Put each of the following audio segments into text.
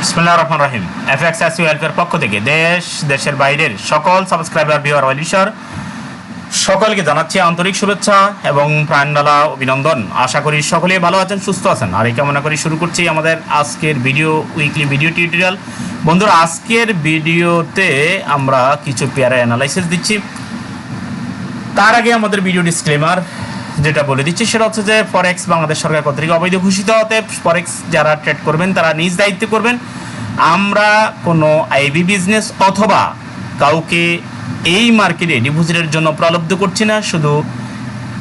বিসমিল্লাহির রহমানির রহিম। Fxseohelp এর পক্ষ থেকে দেশ দেশের বাইরের সকল সাবস্ক্রাইবার ভিউয়ার ওয়েলিশার সকলকে জানাচ্ছি আন্তরিক শুভেচ্ছা এবং প্রাণঢালা অভিনন্দন। আশা করি সকলেই ভালো আছেন, সুস্থ আছেন। আর এই কামনা করি শুরু করছি আমাদের আজকের উইকলি ভিডিও টিউটোরিয়াল। বন্ধুরা, আজকের ভিডিওতে আমরা কিছু পেয়ারের অ্যানালাইসিস দিচ্ছি। তার আগে আমাদের ভিডিও ডিসক্লেমার যেটা বলে দিচ্ছি সেটা হচ্ছে যে ফরেক্স বাংলাদেশ সরকার কর্তৃক অবৈধ ঘোষিত, অতএব ফরেক্স যারা ট্রেড করবেন তারা নিজ দায়িত্বে করবেন। আমরা কোনো আইবি বিজনেস অথবা কাউকে এই মার্কেটে ডিপোজিটের জন্য প্রলব্ধ করছি না, শুধু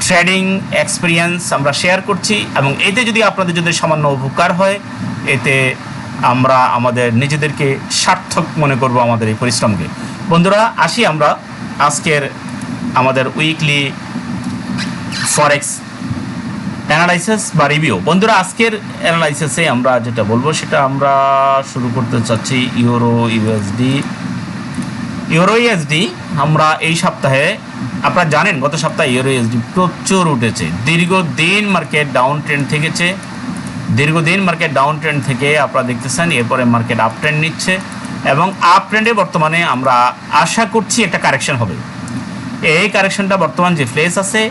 ট্রেডিং এক্সপিরিয়েন্স আমরা শেয়ার করছি এবং এতে যদি আপনাদের যদি সামান্য উপকার হয়, এতে আমরা আমাদের নিজেদেরকে সার্থক মনে করব আমাদের এই পরিশ্রমকে। বন্ধুরা, আসি আমরা আজকের আমাদের উইকলি ফরেক্স অ্যানালাইসিস বা রিভিউ। বন্ধুরা, আজকের অ্যানালাইসিসে আমরা যেটা বলবো সেটা আমরা শুরু করতে চাচ্ছি ইউরো ইউএসডি। আমরা এই সপ্তাহে, আপনারা জানেন গত সপ্তাহে ইউরো ইউএসডি প্রচুর উঠেছে। দীর্ঘদিন মার্কেট ডাউন ট্রেন্ড থেকে আপনারা দেখতেছেন এরপরে মার্কেট আপ ট্রেন্ড নিচ্ছে এবং আপ ট্রেন্ডে বর্তমানে আমরা আশা করছি একটা কারেকশন হবে। এই কারেকশনটা বর্তমান যে প্লেস আছে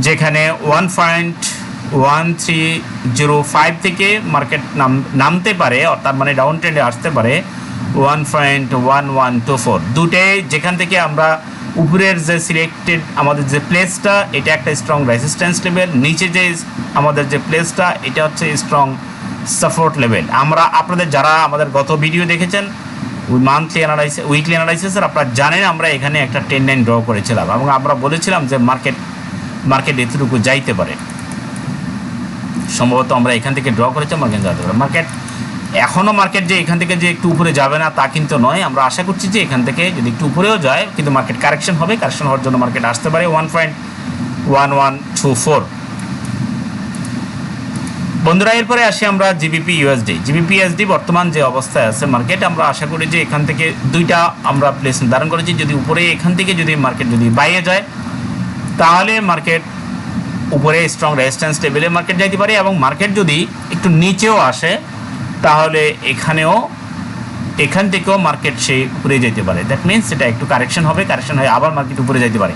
যেখানে 1.1305 থেকে মার্কেট নামতে পারে, অর্থাৎ মানে ডাউন ট্রেন্ডে আসতে পারে 1.1124, দুটোই যেখান থেকে আমরা উপরের যে সিলেক্টেড আমাদের যে প্লেসটা এটা একটা স্ট্রং রেজিস্ট্যান্স লেভেল, নিচে যে আমাদের যে প্লেসটা এটা হচ্ছে স্ট্রং সাপোর্ট লেভেল। আমরা আপনাদের যারা আমাদের গত ভিডিও দেখেছেন উইকলি অ্যানালাইসিসের, আপনারা জানেন আমরা এখানে একটা 10 লাইন ড্র করেছিলাম এবং আমরা বলেছিলাম যে মার্কেট এতটুকু যাইতে পারে। সম্ভবত আমরা এখান থেকে ড্র করেছি মার্কেট যাইতে পারে। মার্কেট যে এখান থেকে যে একটু উপরে যাবে না তা কিন্তু নয়। আমরা আশা করছি যে এখান থেকে যদি একটু উপরেও যায় কিন্তু মার্কেট কারেকশন হবে। কারেকশন হওয়ার জন্য মার্কেট আসতে পারে 1.1124। বন্ধুরা, এরপরে আসি আমরা জিবিপি ইউএসডি বর্তমান যে অবস্থায় আছে মার্কেট, আমরা আশা করি যে এখান থেকে দুইটা আমরা প্লেস নির্ধারণ করেছি। যদি উপরে এখান থেকে যদি মার্কেট যদি বাইরে যায় তাহলে মার্কেট উপরে স্ট্রং রেজিস্ট্যান্স লেভেলে মার্কেট যাইতে পারে এবং মার্কেট যদি একটু নিচেও আসে তাহলে এখান থেকেও মার্কেট সেই উপরে যেতে পারে। দ্যাট মিনস এটা একটু কারেকশন হয়ে আবার মার্কেট উপরে যেতে পারে।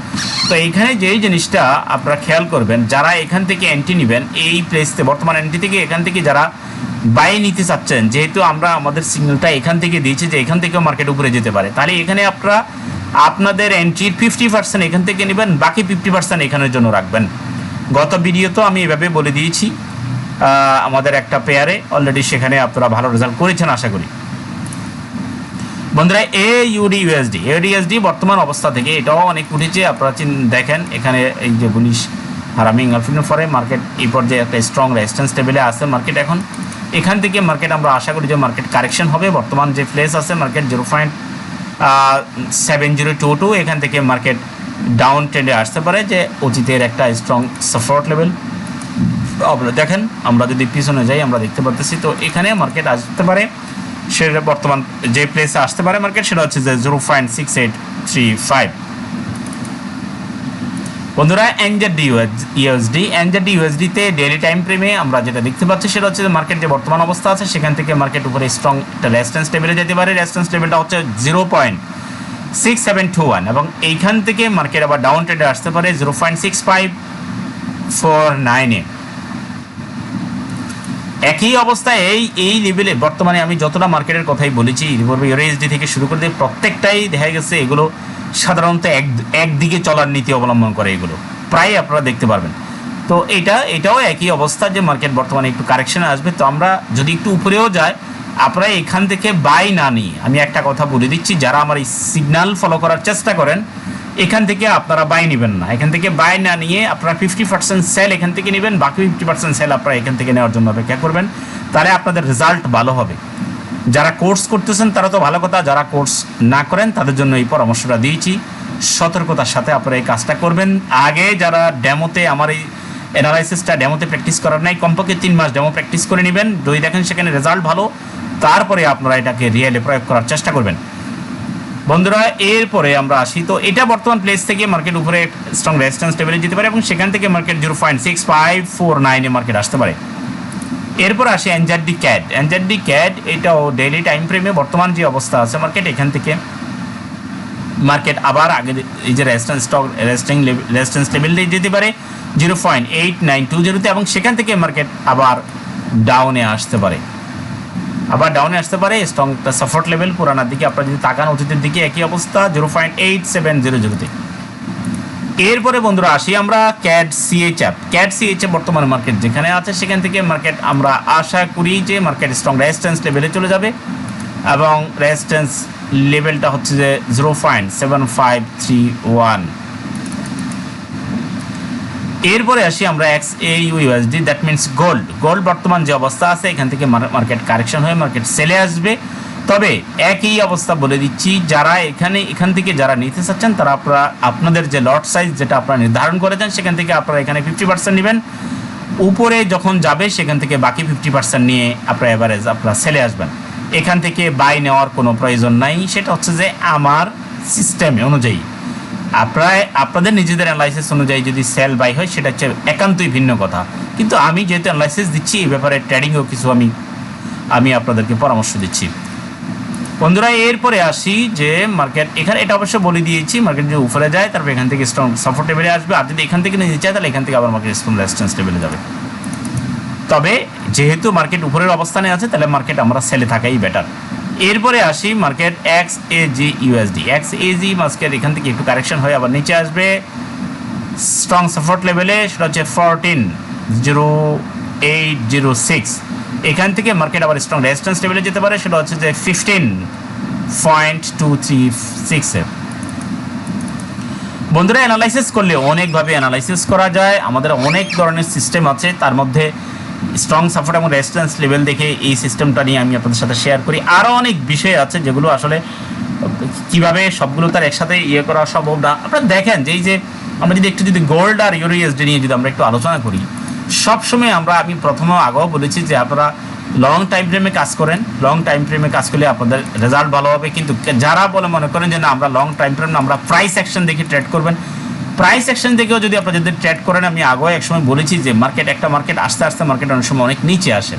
তো এইখানে যেই জিনিসটা আপনারা খেয়াল করবেন, যারা এখান থেকে এন্ট্রি নেবেন এই প্লেসতে বর্তমান এন্ট্রি থেকে এখান থেকে যারা বাই নিতে চাচ্ছেন, যেহেতু আমরা আমাদের সিগন্যালটা এখান থেকে দিয়েছি যে এখান থেকেও মার্কেট উপরে যেতে পারে, তাহলে এখানে আপনারা আপনাদের এন্ট্রির 50% এখান থেকে নেবেন, বাকি 50% এখানের জন্য রাখবেন। গত ভিডিও তো আমি এভাবে বলে দিয়েছি আমাদের একটা পেয়ারে অলরেডি, সেখানে আপনারা ভালো রেজাল্ট করেছেন আশা করি। বন্ধুরা, ইউএসডি বর্তমান অবস্থা থেকে এটাও অনেক উঠেছে। আপনারা দেখেন এখানে এই যে বুলিশ হারামিং পরে মার্কেট এই পর্যায়ে একটা স্ট্রং রেজিস্ট্যান্স লেভেলে আছে মার্কেট। এখন এখান থেকে মার্কেট আমরা আশা করি যে মার্কেট কারেকশন হবে। বর্তমান যে প্লেস আছে মার্কেট 0.7022, এখান থেকে মার্কেট ডাউন ট্রেন্ডে আসতে পারে যে অতীতের একটা স্ট্রং সাপোর্ট লেভেল। আপনারা দেখেন আমরা যদি পিছনে যাই আমরা দেখতে পাচ্ছি তো এখানে মার্কেট আসতে পারে, সেটা বর্তমান যে প্লেসে আসতে পারে মার্কেট সেটা হচ্ছে যে 0.6835। বন্ধুরা, ইউএসডিতে ডেইলি টাইম ফ্রেমে আমরা যেটা দেখতে পাচ্ছি সেটা হচ্ছে যে মার্কেট যে বর্তমান অবস্থা আছে সেখান থেকে মার্কেট উপরে স্ট্রং একটা রেজিস্ট্যান্স লেভেলে যেতে পারে। রেজিস্ট্যান্স লেভেলটা হচ্ছে 0.6721 এবং এইখান থেকে মার্কেট আবার ডাউন ট্রেন্ডে আসতে পারে 0.6549-এ। একই অবস্থায় এই লেভেলে বর্তমানে আমি যতটা মার্কেটের কথাই বলেছি ইউএসডি থেকে শুরু করে প্রত্যেকটাই দেখা গেছে এগুলো সাধারণত একদিকে চলার নীতি অবলম্বন করে, এগুলো প্রায় আপনারা দেখতে পারবেন। তো এটাও একই অবস্থা যে মার্কেট বর্তমানে একটু কারেকশনে আসবে। তো আমরা যদি একটু উপরেও যায় আপনারা এখান থেকে বাই না নিয়ে, আমি একটা কথা বলে দিচ্ছি, যারা আমার এই সিগন্যাল ফলো করার চেষ্টা করেন এখান থেকে আপনারা বাই নেবেন না। এখান থেকে বাই না নিয়ে আপনারা 50% সেল এখান থেকে নেবেন, বাকি 50% সেল আপনারা এখান থেকে নেওয়ার জন্য অপেক্ষা করবেন, তাহলে আপনাদের রেজাল্ট ভালো হবে। যারা কোর্স করতেছেন তারা তো ভালো কথা, যারা কোর্স না করেন তাদের জন্য এই পরামর্শটা দিয়েছি। সতর্কতার সাথে আপনারা এই কাজটা করবেন। আগে যারা ডেমোতে আমার এই অ্যানালাইসিসটা ডেমোতে প্র্যাকটিস করার নাই, কমপক্ষে 3 মাস ডেমো প্র্যাকটিস করে নেবেন। যদি দেখেন সেখানে রেজাল্ট ভালো, তারপরে আপনারা এটাকে রিয়েলে প্রয়োগ করার চেষ্টা করবেন। বন্ধুরা, এরপরে আমরা আসি তো এটা বর্তমান প্লেস থেকে মার্কেট উপরে স্ট্রং রেজিস্ট্যান্স লেভেলে যেতে পারে এবং সেখান থেকে মার্কেট 0.6549-এ মার্কেট আসতে পারে। এরপর আসে এনজেডি ক্যাড। এনজেডি ক্যাড এটাও ডেইলি টাইম ফ্রেমে বর্তমান যে অবস্থা আছে মার্কেট, এখান থেকে মার্কেট আবার আগে এই যে রেজিস্ট্যান্স লেভেল দিয়ে যেতে পারে 0.8920-তে, এবং সেখান থেকে মার্কেট আবার ডাউনে আসতে পারে, স্ট্রং একটা সাপোর্ট লেভেল পুরানার দিকে আপনারা যদি তাকান অতীতের দিকে একই অবস্থা 0.8700-তে। এরপরে বন্ধুরা আসি আমরা ক্যাড সিএইচএফ বর্তমানে মার্কেট যেখানে আছে সেখান থেকে মার্কেট আমরা আশা করি যে মার্কেট স্ট্রং রেজিস্ট্যান্স লেভেলে চলে যাবে, এবং রেজিস্ট্যান্স লেভেলটা হচ্ছে যে 0.7531। এরপরে আসি আমরা XAUUSD, দ্যাট মিনস গোল্ড বর্তমান যে অবস্থা আছে এখান থেকে মার্কেট কারেকশন হয়ে মার্কেট সেলে আসবে। তবে একই অবস্থা বলে দিচ্ছি, যারা এখান থেকে যারা নিতে চাচ্ছেন তারা আপনাদের যে লট সাইজ যেটা আপনারা নির্ধারণ করেছেন সেখান থেকে আপনারা এখানে 50% নেবেন, উপরে যখন যাবে সেখান থেকে বাকি 50% নিয়ে আপনারা এভারেজ আপনারা সেলে আসবেন। এখান থেকে বাই নেওয়ার কোনো প্রয়োজন নাই, সেটা হচ্ছে যে আমার সিস্টেমে অনুযায়ী আপনাদের নিজেদের অ্যানালাইসিস অনুযায়ী যদি সেল বাই হয় সেটা হচ্ছে একান্তই ভিন্ন কথা, কিন্তু আমি যেহেতু অ্যানালাইসিস দিচ্ছি এই ব্যাপারে ট্রেডিংও কিছু আমি আপনাদেরকে পরামর্শ দিচ্ছি বন্ধুরা। এরপরে আসি যে মার্কেট এখানে এটা অবশ্য বলে দিয়েছি, মার্কেট যদি উপরে যায় তারপর এখান থেকে স্ট্রং সাপোর্ট লেভেলে আসবে, আর যদি এখান থেকে নিতে চায় তাহলে এখান থেকে আবার মার্কেট স্ট্রং রেজিস্ট্যান্স লেভেলে যাবে। তবে যেহেতু মার্কেট উপরের অবস্থানে আছে তাহলে মার্কেট আমরা সেলে থাকাই বেটার। এরপরে আসি মার্কেট XAG মার্কেট এখান থেকে একটু কারেকশন হয়ে আবার নিচে আসবে স্ট্রং সাপোর্ট লেভেলে, সেটা হচ্ছে 140806। এখান থেকে মার্কেট আবার স্ট্রং রেজিস্ট্যান্স লেভেলে যেতে পারে, সেটা হচ্ছে যে 15.236। বন্ধুরা অ্যানালাইসিস করলে অনেকভাবে অ্যানালাইসিস করা যায়, আমাদের অনেক ধরনের সিস্টেম আছে, তার মধ্যে স্ট্রং সাপোর্ট এবং রেজিস্ট্যান্স লেভেল দেখে এই সিস্টেমটা নিয়ে আমি আপনাদের সাথে শেয়ার করি। আরও অনেক বিষয় আছে যেগুলো আসলে কীভাবে সবগুলো তার একসাথে করা সম্ভব না। আপনারা দেখেন যে এই যে আমরা যদি গোল্ড আর ইউরোইএসডি নিয়ে যদি আমরা একটু আলোচনা করি, সবসময় আমি প্রথমেও আগেও বলেছি যে আপনারা লং টাইম ফ্রেমে কাজ করেন, লং টাইম ফ্রেমে কাজ করলে আপনাদের রেজাল্ট ভালো হবে। কিন্তু যারা মনে করেন যে না আমরা লং টাইম ফ্রেম না, আমরা প্রাইস অ্যাকশন দেখে ট্রেড করবেন, প্রাইস অ্যাকশন দেখেও যদি আপনারা যদি ট্রেড করেন, আমি আগেও একসময় বলেছি যে একটা মার্কেট আস্তে আস্তে মার্কেট অনেক সময় অনেক নিচে আসে,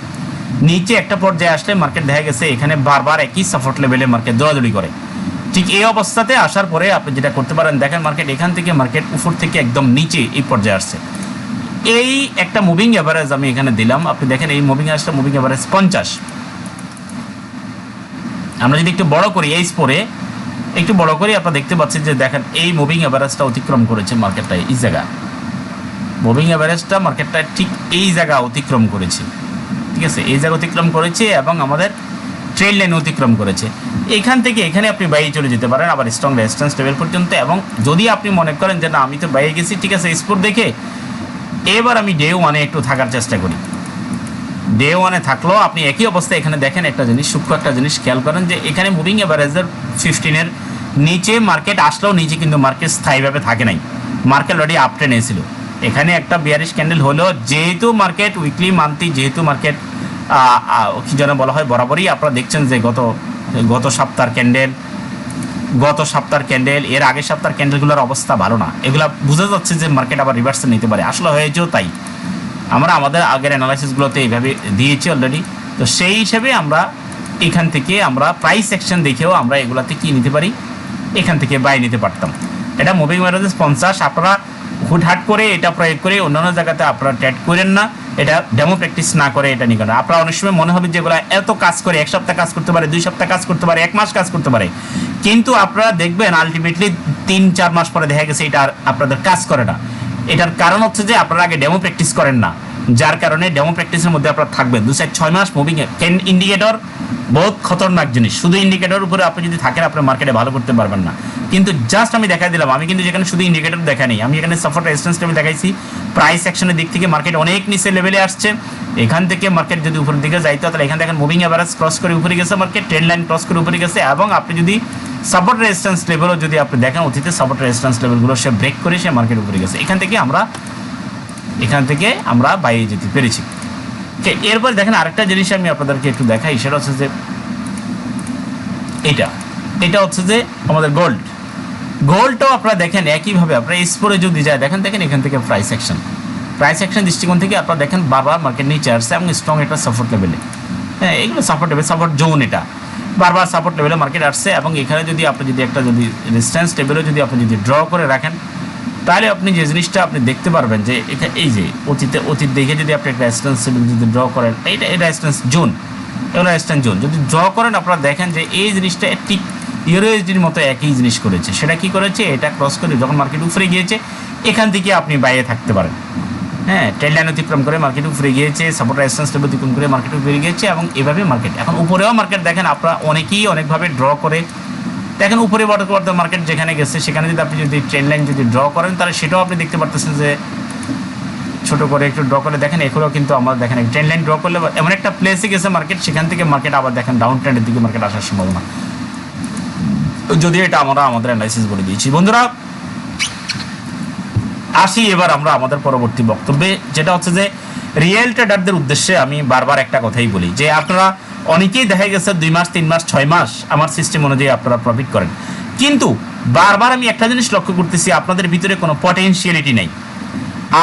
নিচে একটা পর্যায়ে আসলে মার্কেট দেখা গেছে এখানে বারবার একই সাপোর্ট লেভেলে মার্কেট দৌড়াদৌড়ি করে। ঠিক এই অবস্থাতে আসার পরে আপনি যেটা করতে পারেন, দেখেন মার্কেট এখান থেকে মার্কেট উপর থেকে একদম নিচে এই পর্যায়ে আসছে, এই একটা মুভিং এভারেজ আমি এখানে দিলাম, আপনি দেখেন এই মুভিং এভারেজ 50। আমরা যদি একটু বড় করি আপনারা দেখতে পাচ্ছেন যে দেখেন এই মুভিং এভারেজটা অতিক্রম করেছে মার্কেটটা, এই জায়গা মুভিং এভারেজটা মার্কেটটা ঠিক এই জায়গা অতিক্রম করেছে, ঠিক আছে, এই জায়গা অতিক্রম করেছে এবং আমাদের ট্রেড লাইন অতিক্রম করেছে। এখান থেকে এখানে আপনি বাইরে চলে যেতে পারেন আবার স্ট্রং রেজিস্ট্যান্স লেভেল পর্যন্ত, এবং যদি আপনি মনে করেন যে না আমি তো বাইরে গেছি, ঠিক আছে, স্পোর্ট দেখে এবার আমি ডে ওয়ানে একটু থাকার চেষ্টা করি, ডে ওয়ানে থাকলেও আপনি একই অবস্থায় এখানে দেখেন একটা জিনিস, সূক্ষ্ম একটা জিনিস খেয়াল করেন যে এখানে মুভিং এভারেজের 15-এর নিচে মার্কেট আসলেও নিচে কিন্তু মার্কেট স্থায়ীভাবে থাকে নাই, মার্কেট অলরেডি আপ ট্রেন্ড এসেছিল। এখানে একটা বিয়ারিশ ক্যান্ডেল হলো, যেহেতু মার্কেট উইকলি মান্থলি, যেহেতু মার্কেট কি যেন বলা হয় বরাবরই আপনারা দেখছেন যে গত সপ্তাহের ক্যান্ডেল এর আগের সপ্তাহের ক্যান্ডেলগুলোর অবস্থা ভালো না, এগুলা বোঝা যাচ্ছে যে মার্কেট আবার রিভার্সাল নিতে পারে, আসলে হয়েছেও তাই। আমরা আমাদের আগের অ্যানালাইসিসগুলোতে এইভাবে দিয়েছি অলরেডি, তো সেই হিসেবে আমরা এখান থেকে আমরা প্রাইস সেকশন দেখেও আমরা এগুলাতে কি নিতে পারি, এখান থেকে বাই নিতে পারতাম। এটা মুভিং এভারেজ 50, আপনারা হুটহাট করে এটা প্রয়োগ করে অন্যান্য জায়গাতে আপনারা ট্রেড করেন না, এটা ডেমো প্র্যাকটিস না করে এটা নিয়ে করেন। আপনারা অনেক সময় মনে হবে যেগুলো এত কাজ করে, 1 সপ্তাহ কাজ করতে পারে, 2 সপ্তাহ কাজ করতে পারে, 1 মাস কাজ করতে পারে, কিন্তু আপনারা দেখবেন আলটিমেটলি 3-4 মাস পরে দেখা গেছে এটা আর আপনাদের কাজ করে না। এটার কারণ হচ্ছে যে আপনারা আগে ডেমো প্র্যাকটিস করেন না, যার কারণে ডেমো প্র্যাকটিসের মধ্যে আপনারা থাকবেন 2-6 মাস। মুভিং ইন্ডিকেটর বহুত খতরনাক জিনিস, শুধু ইন্ডিকেটর উপরে আপনি যদি থাকেন আপনার মার্কেটে ভালো করতে পারবেন না। কিন্তু জাস্ট আমি দেখাই দিলাম, আমি কিন্তু যেখানে শুধু ইন্ডিকেটর দেখা নেই, আমি এখানে সাপোর্ট রেজিস্ট্যান্স লেভেল দেখাইছি, প্রাইস অ্যাকশনের দিক থেকে মার্কেট অনেক নিচে লেভেলে আসছে, এখান থেকে মার্কেট যদি উপরের দিকে যাইতো তাহলে এখানে দেখেন মুভিং এভারেজ ক্রস করে উপরে গেছে, মার্কেট ট্রেন্ড লাইন ক্রস করে উপরে গেছে, এবং আপনি যদি সাপোর্ট রেজিস্ট্যান্স লেভেলও যদি আপনি দেখেন অতীতে সাপোর্ট রেজিস্ট্যান্স লেভেলগুলো সে ব্রেক করে সে মার্কেট উপরে গেছে, এখান থেকে আমরা বাইরে যেতে পেরেছি। এরপর দেখেন আরেকটা জিনিস আমি আপনাদেরকে একটু দেখাই, সেটা হচ্ছে যে এটা হচ্ছে যে আমাদের গোল্ডটাও আপনারা দেখেন একইভাবে আপনারা স্পোরে যদি যায় দেখেন এখান থেকে প্রাইস অ্যাকশন প্রাইস অ্যাকশন দৃষ্টিকোণ থেকে আপনারা দেখেন বারবার মার্কেট নিচে আসছে এবং স্ট্রং একটা সাপোর্ট লেভেলে, হ্যাঁ এগুলো সাপোর্ট লেভেল, সাপোর্ট জোন, এটা বারবার সাপোর্ট লেভেলে মার্কেট আসছে এবং এখানে যদি আপনি যদি একটা যদি রেজিস্ট্যান্স টেবিলও যদি আপনি যদি ড্র করে রাখেন, তাহলে আপনি যে জিনিসটা আপনি দেখতে পারবেন যে এই যে অতীত দেখে যদি আপনি একটা রেজিস্ট্যান্স টেবিল যদি ড্র করেন, এটা রেজিস্ট্যান্স জোন, এগুলো রেজিস্ট্যান্স জোন যদি ড্র করেন, আপনারা দেখেন যে এই জিনিসটা ঠিক ইউরোএসডির মতো একই জিনিস করেছে। সেটা কি করেছে, এটা ক্রস করে যখন মার্কেট উপরে গিয়েছে এখান থেকে আপনি বাইরে থাকতে পারেন, হ্যাঁ ট্রেড লাইন অতিক্রম করে মার্কেট উপরে গিয়েছে, সাপোর্ট রেজিস্ট্যান্স লেভেল অতিক্রম করে মার্কেট উপরে গিয়েছে এবং এভাবে মার্কেট এখন উপরেও মার্কেট দেখেন আপনারা অনেকেই অনেকভাবে ড্র করে দেখেন উপরে বর্তমান মার্কেট যেখানে গেছে সেখানে যদি আপনি যদি ট্রেড লাইন যদি ড্র করেন তাহলে সেটাও আপনি দেখতে পারতেছেন যে ছোটো করে একটু ড্র করে দেখেন, এগুলো কিন্তু আমরা দেখেন ট্রেড লাইন ড্র করলে এমন একটা প্লেসে গেছে মার্কেট, সেখান থেকে মার্কেট আবার দেখেন ডাউন ট্রেন্ডের দিকে মার্কেট আসার সম্ভাবনা, যদিও এটা আমরা আমাদের অ্যানালাইসিস বলে দিয়েছি। বন্ধুরা আসি এবার আমরা আমাদের পরবর্তী বক্তব্যে, যেটা হচ্ছে যে রিয়েল ট্রেডারদের উদ্দেশ্যে আমি বারবার একটা কথাই বলি যে আপনারা অনেকেই দেখা গেছে 2 মাস 3 মাস 6 মাস আমার সিস্টেম অনুযায়ী আপনারা প্রফিট করেন, কিন্তু বারবার আমি একটা জিনিস লক্ষ্য করতেছি আপনাদের ভিতরে কোনো পটেনশিয়ালিটি নেই,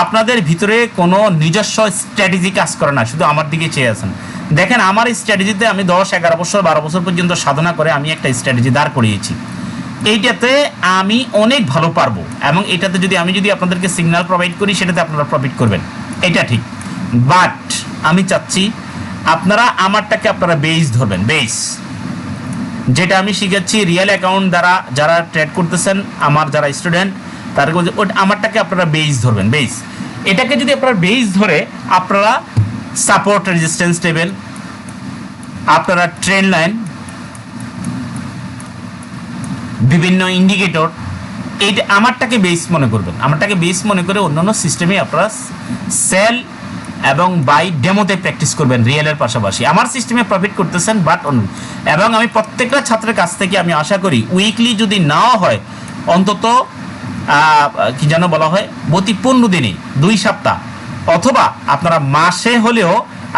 আপনাদের ভিতরে কোনো নিজস্ব স্ট্র্যাটেজি কাজ করে না, শুধু আমার দিকে চেয়ে আছেন। দেখেন আমার স্ট্র্যাটেজিতে আমি 10 11 বছর 12 বছর পর্যন্ত সাধনা করে আমি একটা স্ট্র্যাটেজি দাঁড় করিয়েছি, এইটাতে আমি অনেক ভালো পারবো এবং এটাতে যদি আমি আপনাদেরকে সিগন্যাল প্রোভাইড করি সেটাতে আপনারা প্রফিট করবেন, এটা ঠিক। বাট আমি চাচ্ছি আপনারা আমারটাকে আপনারা বেস ধরবেন, বেস যেটা আমি শিখাচ্ছি রিয়েল অ্যাকাউন্ট দ্বারা যারা ট্রেড করতেছেন, আমার যারা স্টুডেন্ট তাদেরকে আমারটাকে আপনারা বেস ধরবেন, বেস এটাকে যদি আপনারা বেস ধরে আপনারা সাপোর্ট রেজিস্ট্যান্স টেবিল, আপনারা ট্রেন্ড লাইন, বিভিন্ন ইন্ডিকেটর, এইটা আমারটাকে বেস মনে করবেন, আমারটাকে বেস মনে করে অন্যান্য সিস্টেমে আপনারা সেল এবং বাই ডেমোতে প্র্যাকটিস করবেন রিয়েলের পাশাপাশি। আমার সিস্টেমে প্রফিট করতেছেন বাট এবং আমি প্রত্যেকটা ছাত্রের কাছ থেকে আমি আশা করি উইকলি যদি নাও হয় অন্তত কি যেন বলা হয় প্রতি 15 দিনে 2 সপ্তাহ অথবা আপনারা মাসে হলেও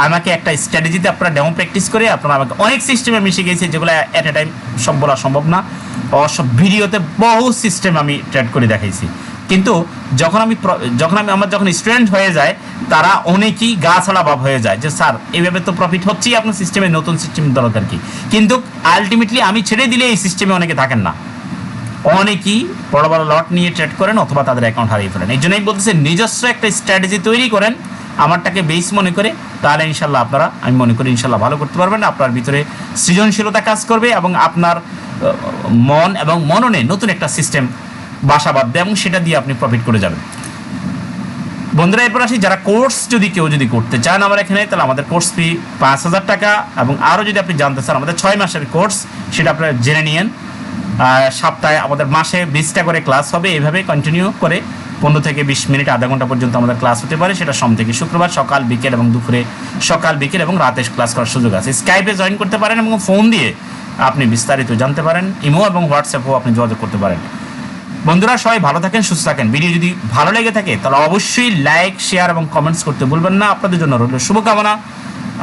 আমাকে একটা স্ট্র্যাটেজিতে আপনারা ডেমো প্র্যাকটিস করে আপনারা আমাকে অনেক সিস্টেমে আমি শিখেছি যেগুলো অ্যাট এ টাইম সব বলা সম্ভব না, সব ভিডিওতে বহু সিস্টেম আমি ট্রেড করে দেখাইছি, কিন্তু যখন আমার যখন স্টুডেন্ট হয়ে যায় তারা অনেকেই গা ছাড়া ভাব হয়ে যায় যে স্যার এইভাবে তো প্রফিট হচ্ছেই, আপনার সিস্টেমে নতুন সিস্টেম দরকার কি, কিন্তু আলটিমেটলি আমি ছেড়ে দিলে এই সিস্টেমে অনেকে থাকেন না, অনেকেই বড় বড় লট নিয়ে ট্রেড করেন অথবা তাদের অ্যাকাউন্ট হারিয়ে ফেলেন। এই জন্যই বলতেছে নিজস্ব একটা স্ট্র্যাটেজি তৈরি করেন আমারটাকে বেস মনে করে, তাহলে ইনশাল্লাহ আপনারা আমি মনে করি ইনশাল্লাহ ভালো করতে পারবেন, আপনার ভিতরে সৃজনশীলতা কাজ করবে এবং আপনার মন এবং মননে নতুন একটা সিস্টেম বাসা বাঁধবে এবং সেটা দিয়ে আপনি প্রফিট করে যাবেন। বন্ধুরা এরপর আসি যারা কোর্স যদি কেউ যদি করতে চান আমার এখানে, তাহলে আমাদের কোর্স ফি 5,000 টাকা এবং আরও যদি আপনি জানতে চান আমাদের 6 মাসের কোর্স সেটা আপনারা জেনে নিন। সপ্তাহে আমাদের মাসে 20টা করে ক্লাস হবে, এইভাবে কন্টিনিউ করে 15 থেকে 20 মিনিট আধা ঘন্টা পর্যন্ত আমাদের ক্লাস হতে পারে, সেটা সোম থেকে শুক্রবার সকাল বিকেল এবং দুপুরে সকাল বিকেল এবং রাতে ক্লাস করার সুযোগ আছে। স্কাইপে জয়েন করতে পারেন এবং ফোন দিয়ে আপনি বিস্তারিত জানতে পারেন, ইমো এবং হোয়াটসঅ্যাপেও আপনি যোগাযোগ করতে পারেন। বন্ধুরা সবাই ভালো থাকেন, সুস্থ থাকেন। ভিডিও যদি ভালো লেগে থাকে তাহলে অবশ্যই লাইক শেয়ার এবং কমেন্টস করতে ভুলবেন না। আপনাদের জন্য রইল শুভকামনা,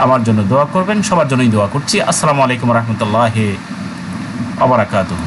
আমার জন্য দোয়া করবেন, সবার জন্যই দোয়া করছি। আসসালামু আলাইকুম রহমতুল্লাহি ওয়া বারাকাতুহু।